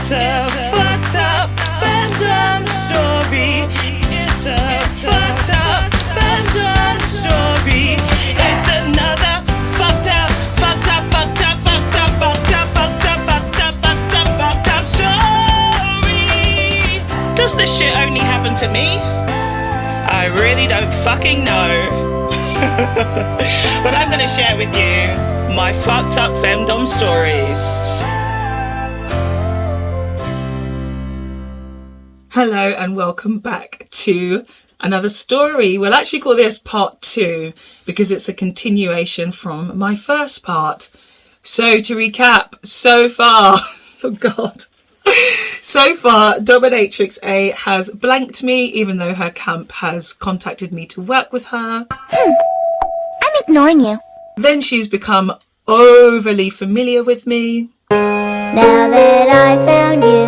It's a fucked up FemDom story. It's a fucked up FemDom story. It's another fucked up story. Does this shit only happen to me? I really don't fucking know. But I'm gonna share with you my fucked up FemDom stories. Hello and welcome back to another story. We'll actually call this part 2 because it's a continuation from my first part. So to recap, so far, oh God, so far Dominatrix A has blanked me even though her camp has contacted me to work with her. I'm ignoring you. Then she's become overly familiar with me. Now that I found you,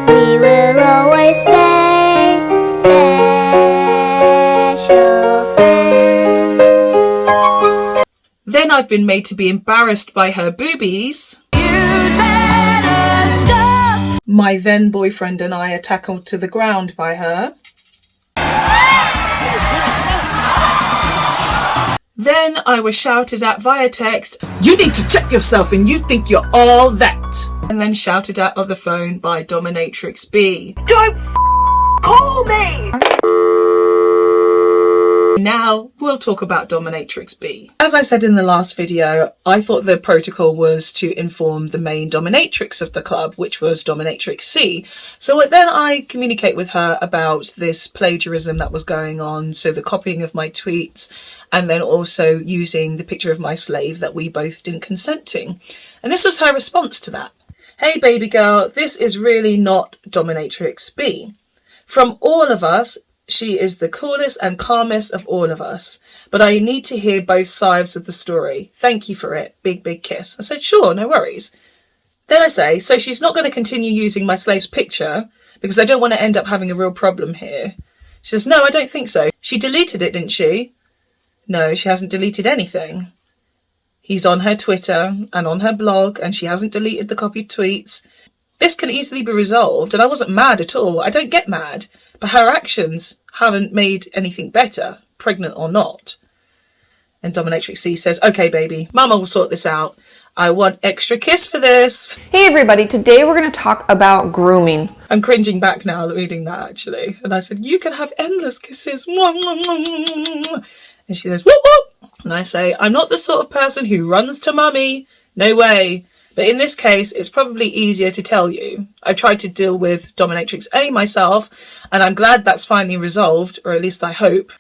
we will always stay special friends. Then I've been made to be embarrassed by her boobies. You'd better stop. My then boyfriend and I are tackled to the ground by her. Then I was shouted at via text, "You need to check yourself and you think you're all that." And then shouted at on the phone by Dominatrix B. "Don't call me!" Now we'll talk about Dominatrix B. As I said in the last video, I thought the protocol was to inform the main dominatrix of the club, which was Dominatrix C. So then I communicate with her about this plagiarism that was going on, so the copying of my tweets, and then also using the picture of my slave that we both didn't consent to. And this was her response to that. "Hey baby girl, this is really not Dominatrix B. From all of us, she is the coolest and calmest of all of us. But I need to hear both sides of the story. Thank you for it. Big, big kiss." I said, "Sure, no worries." Then I say, "So she's not going to continue using my slave's picture because I don't want to end up having a real problem here." She says, "No, I don't think so. She deleted it, didn't she?" "No, she hasn't deleted anything. He's on her Twitter and on her blog and she hasn't deleted the copied tweets. This can easily be resolved and I wasn't mad at all. I don't get mad. But her actions haven't made anything better, pregnant or not." And Dominatrix C says, "Okay, baby, Mama will sort this out. I want extra kiss for this." Hey everybody, today we're going to talk about grooming. I'm cringing back now reading that actually. And I said, "You can have endless kisses." And she says, "Whoop whoop." And I say, "I'm not the sort of person who runs to mummy. No way. But in this case, it's probably easier to tell you. I tried to deal with Dominatrix A myself, and I'm glad that's finally resolved, or at least I hope.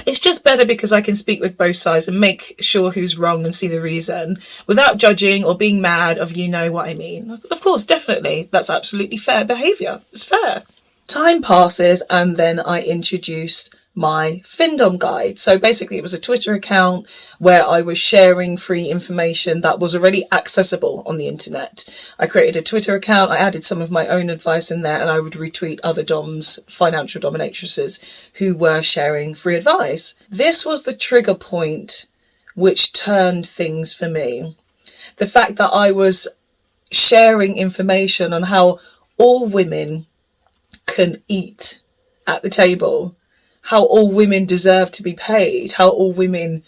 It's just better because I can speak with both sides and make sure who's wrong and see the reason, without judging or being mad of you know what I mean." Of course, definitely. That's absolutely fair behaviour. It's fair. Time passes, and then I introduced my FemDom guide. So basically it was a Twitter account where I was sharing free information that was already accessible on the internet. I created a Twitter account, I added some of my own advice in there, and I would retweet other doms, financial dominatrices who were sharing free advice. This was the trigger point which turned things for me. The fact that I was sharing information on how all women can eat at the table, how all women deserve to be paid, how all women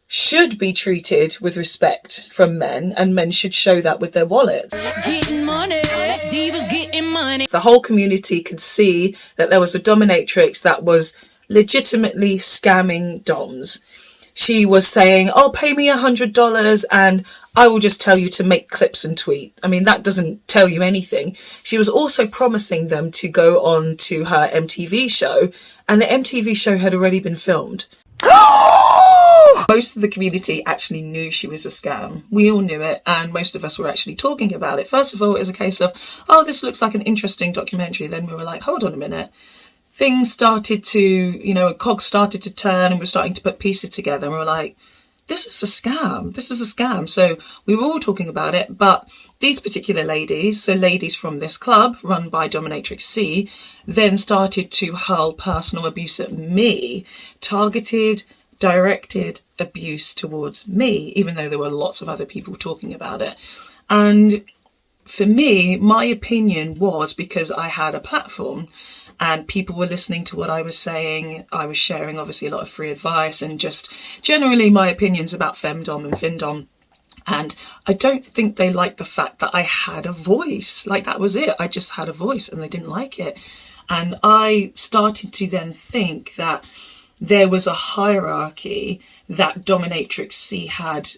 should be treated with respect from men, and men should show that with their wallets. Getting money, divas getting money. The whole community could see that there was a dominatrix that was legitimately scamming doms. She was saying, "Oh, pay me $100 and I will just tell you to make clips and tweet." I mean, that doesn't tell you anything. She was also promising them to go on to her MTV show, and the MTV show had already been filmed. Most of the community actually knew she was a scam. We all knew it, and most of us were actually talking about it. First of all, it was a case of, "Oh, this looks like an interesting documentary." Then we were like, hold on a minute. Things started to, cogs started to turn, and we're starting to put pieces together, and we're like, this is a scam. This is a scam. So we were all talking about it, but these particular ladies, so ladies from this club run by Dominatrix C, then started to hurl personal abuse at me, targeted, directed abuse towards me, even though there were lots of other people talking about it. And for me, my opinion was because I had a platform and people were listening to what I was saying. I was sharing obviously a lot of free advice and just generally my opinions about FemDom and FinDom. And I don't think they liked the fact that I had a voice. Like, that was it. I just had a voice and they didn't like it. And I started to then think that there was a hierarchy that Dominatrix C had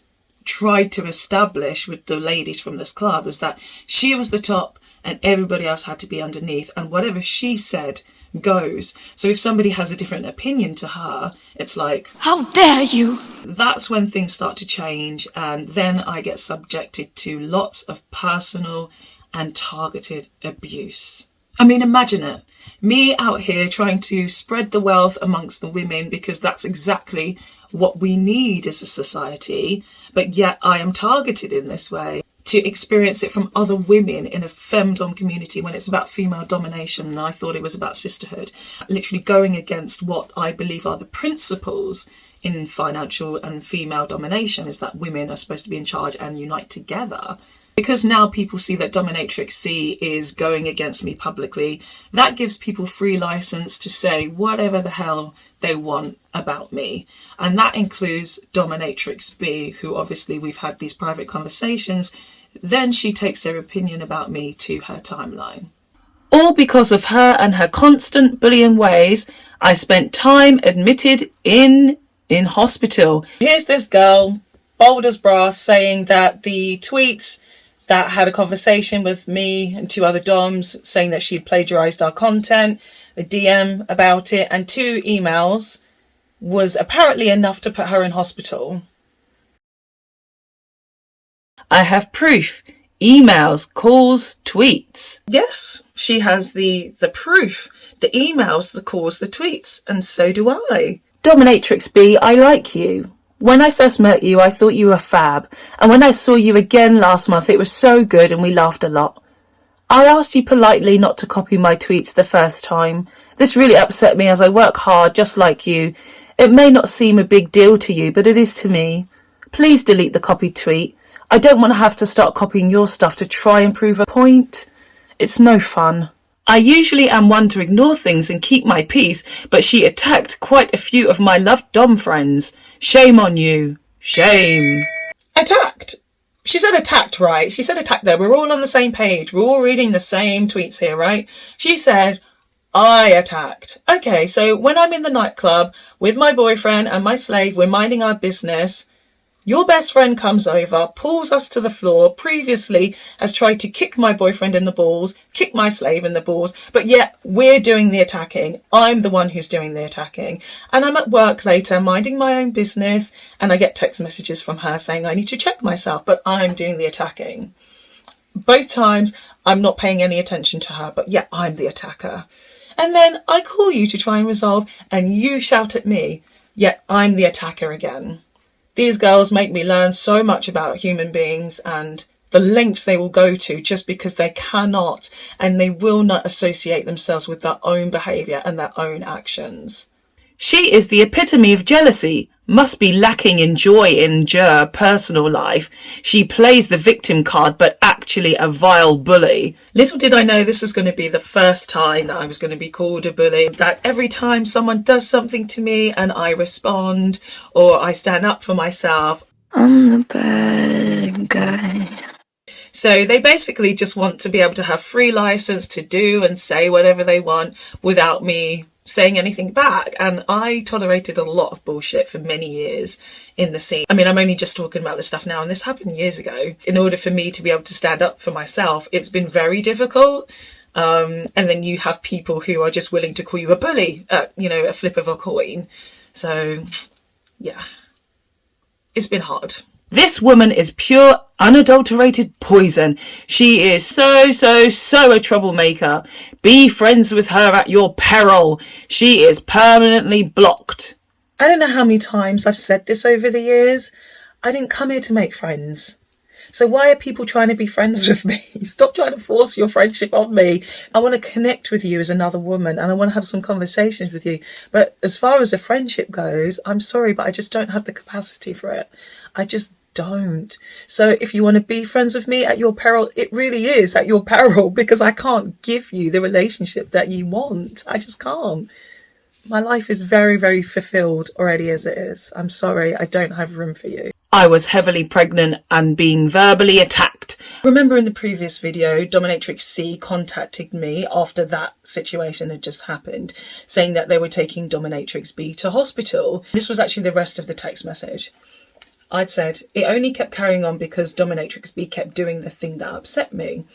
tried to establish with the ladies from this club, is that she was the top and everybody else had to be underneath, and whatever she said goes. So if somebody has a different opinion to her, it's like, How dare you? That's when things start to change, and then I get subjected to lots of personal and targeted abuse. I mean, imagine it. Me out here trying to spread the wealth amongst the women because that's exactly what we need as a society, but yet I am targeted in this way. To experience it from other women in a FemDom community when it's about female domination, and I thought it was about sisterhood, literally going against what I believe are the principles in financial and female domination, is that women are supposed to be in charge and unite together. Because now people see that Dominatrix C is going against me publicly, that gives people free license to say whatever the hell they want about me. And that includes Dominatrix B, who obviously we've had these private conversations. Then she takes their opinion about me to her timeline. All because of her and her constant bullying ways, I spent time admitted in hospital. Here's this girl, bold as brass, saying that the tweets that had a conversation with me and 2 other doms saying that she'd plagiarized our content, a DM about it, and 2 emails was apparently enough to put her in hospital. I have proof. Emails, calls, tweets. Yes, she has the proof. The emails, the calls, the tweets, and so do I. Dominatrix B, I like you. When I first met you, I thought you were fab, and when I saw you again last month, it was so good and we laughed a lot. I asked you politely not to copy my tweets the first time. This really upset me as I work hard just like you. It may not seem a big deal to you, but it is to me. Please delete the copied tweet. I don't want to have to start copying your stuff to try and prove a point. It's no fun. I usually am one to ignore things and keep my peace, but she attacked quite a few of my loved dom friends. Shame on you. Shame. Attacked? She said attacked, right? She said attacked there. We're all on the same page. We're all reading the same tweets here, right? She said, I attacked. Okay, so when I'm in the nightclub with my boyfriend and my slave, we're minding our business. Your best friend comes over, pulls us to the floor, previously has tried to kick my boyfriend in the balls, kick my slave in the balls, but yet we're doing the attacking. I'm the one who's doing the attacking. And I'm at work later, minding my own business, and I get text messages from her saying I need to check myself, but I'm doing the attacking. Both times, I'm not paying any attention to her, but yet I'm the attacker. And then I call you to try and resolve, and you shout at me, yet I'm the attacker again. These girls make me learn so much about human beings and the lengths they will go to just because they cannot and they will not associate themselves with their own behaviour and their own actions. She is the epitome of jealousy, must be lacking in joy in her personal life. She plays the victim card, but actually a vile bully. Little did I know this was going to be the first time that I was going to be called a bully. That every time someone does something to me and I respond or I stand up for myself, I'm the bad guy. So they basically just want to be able to have free license to do and say whatever they want without me saying anything back. And I tolerated a lot of bullshit for many years in the scene. I mean, I'm only just talking about this stuff now, and this happened years ago. In order for me to be able to stand up for myself, it's been very difficult. And then you have people who are just willing to call you a bully at, a flip of a coin. So yeah, it's been hard. This woman is pure, unadulterated poison. She is so a troublemaker. Be friends with her at your peril. She is permanently blocked. I don't know how many times I've said this over the years. I didn't come here to make friends. So why are people trying to be friends with me? Stop trying to force your friendship on me. I want to connect with you as another woman and I want to have some conversations with you. But as far as a friendship goes, I'm sorry, but I just don't have the capacity for it. I just don't. So if you want to be friends with me at your peril, it really is at your peril, because I can't give you the relationship that you want. I just can't. My life is very, very fulfilled already as it is. I'm sorry, I don't have room for you. I was heavily pregnant and being verbally attacked. Remember in the previous video, Dominatrix C contacted me after that situation had just happened, saying that they were taking Dominatrix B to hospital. This was actually the rest of the text message. I'd said, it only kept carrying on because Dominatrix B kept doing the thing that upset me.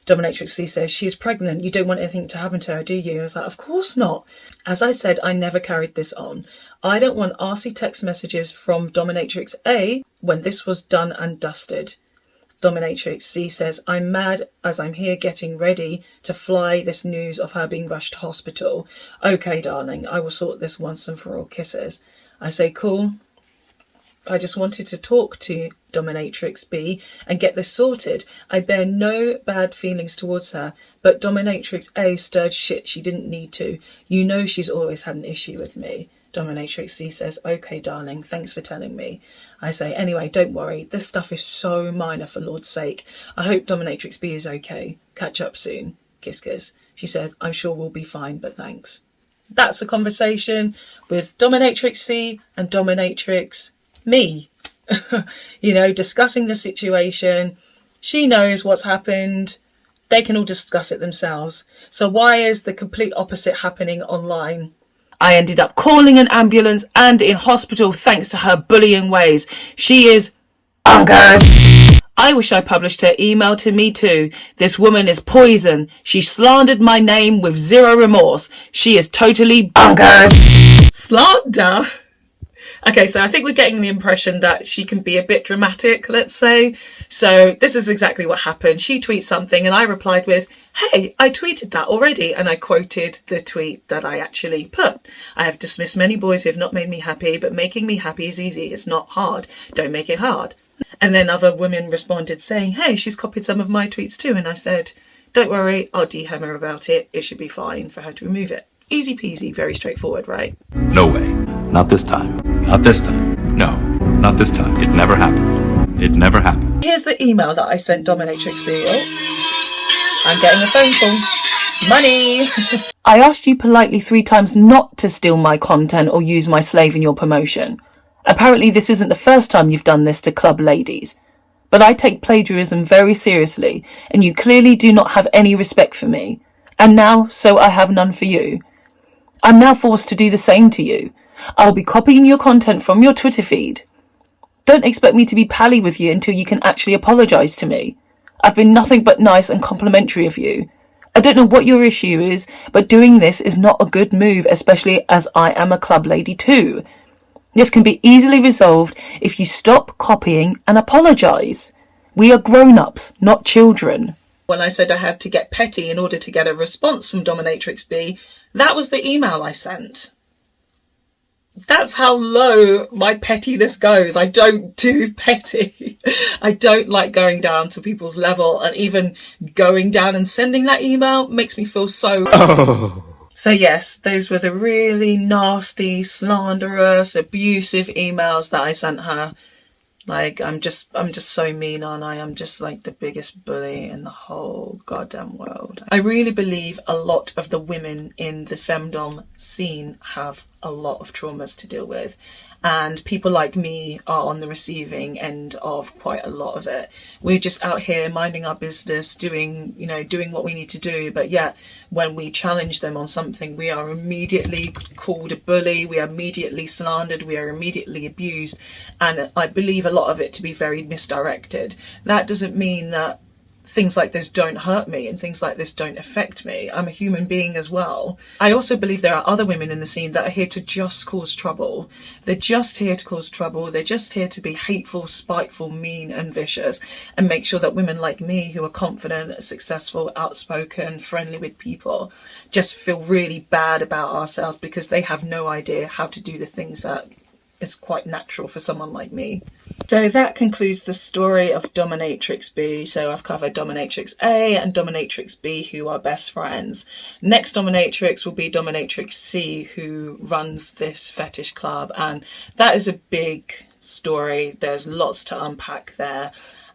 Dominatrix C says, she's pregnant, you don't want anything to happen to her, do you? I was like, of course not. As I said, I never carried this on. I don't want arsey text messages from Dominatrix A when this was done and dusted. Dominatrix C says, I'm mad as I'm here getting ready to fly this news of her being rushed to hospital. Okay, darling, I will sort this once and for all. Kisses. I say, cool. I just wanted to talk to Dominatrix B and get this sorted. I bear no bad feelings towards her, but Dominatrix A stirred shit she didn't need to. You know she's always had an issue with me. Dominatrix C says, okay, darling, thanks for telling me. I say, anyway, don't worry. This stuff is so minor, for Lord's sake. I hope Dominatrix B is okay. Catch up soon. Kiss, kiss. She said, I'm sure we'll be fine, but thanks. That's a conversation with Dominatrix C and Dominatrix me, you know, discussing the situation. She knows what's happened. They can all discuss it themselves. So why is the complete opposite happening online? I ended up calling an ambulance and in hospital thanks to her bullying ways. She is bonkers. I wish I published her email to me too. This woman is poison. She slandered my name with zero remorse. She is totally bonkers. Slander? Okay, so I think we're getting the impression that she can be a bit dramatic, let's say. So this is exactly what happened. She tweets something and I replied with, hey, I tweeted that already. And I quoted the tweet that I actually put. I have dismissed many boys who have not made me happy, but making me happy is easy. It's not hard. Don't make it hard. And then other women responded saying, hey, she's copied some of my tweets too. And I said, don't worry, I'll DM her about it. It should be fine for her to remove it. Easy peasy, very straightforward, right? No way. Not this time. Not this time. No, not this time. It never happened. It never happened. Here's the email that I sent Dominatrix B. Oh, I'm getting a phone call. Money! I asked you politely 3 times not to steal my content or use my slave in your promotion. Apparently this isn't the first time you've done this to club ladies. But I take plagiarism very seriously, and you clearly do not have any respect for me. And now, so I have none for you. I'm now forced to do the same to you. I'll be copying your content from your Twitter feed. Don't expect me to be pally with you until you can actually apologise to me. I've been nothing but nice and complimentary of you. I don't know what your issue is, but doing this is not a good move, especially as I am a club lady too. This can be easily resolved if you stop copying and apologise. We are grown-ups, not children. When I said I had to get petty in order to get a response from Dominatrix B, that was the email I sent. That's how low my pettiness goes. I don't do petty. I don't like going down to people's level, and even going down and sending that email makes me feel so... Oh. So yes, those were the really nasty, slanderous, abusive emails that I sent her. Like, I'm just so mean, aren't I? I'm just like the biggest bully in the whole goddamn world. I really believe a lot of the women in the FemDom scene have a lot of traumas to deal with. And people like me are on the receiving end of quite a lot of it. We're just out here minding our business, doing what we need to do. But yet, when we challenge them on something, we are immediately called a bully. We are immediately slandered. We are immediately abused. And I believe a lot of it to be very misdirected. That doesn't mean that things like this don't hurt me and things like this don't affect me. I'm a human being as well. I also believe there are other women in the scene that are here to just cause trouble. They're just here to cause trouble. They're just here to be hateful, spiteful, mean and vicious, and make sure that women like me, who are confident, successful, outspoken, friendly with people, just feel really bad about ourselves because they have no idea how to do the things that is quite natural for someone like me. So that concludes the story of Dominatrix B. So I've covered Dominatrix A and Dominatrix B, who are best friends. Next Dominatrix will be Dominatrix C, who runs this fetish club. And that is a big story. There's lots to unpack there,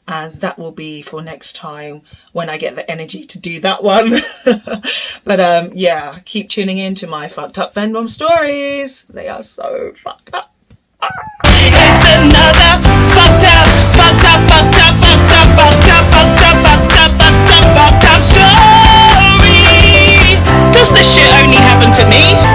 and that will be for next time when I get the energy to do that one. But yeah, keep tuning in to my fucked up FemDom stories. They are so fucked up. It's another fucked up, fucked up, fucked up, fucked up, fucked up, fucked up, fucked up, fucked up, fucked up story. Does this shit only happen to me?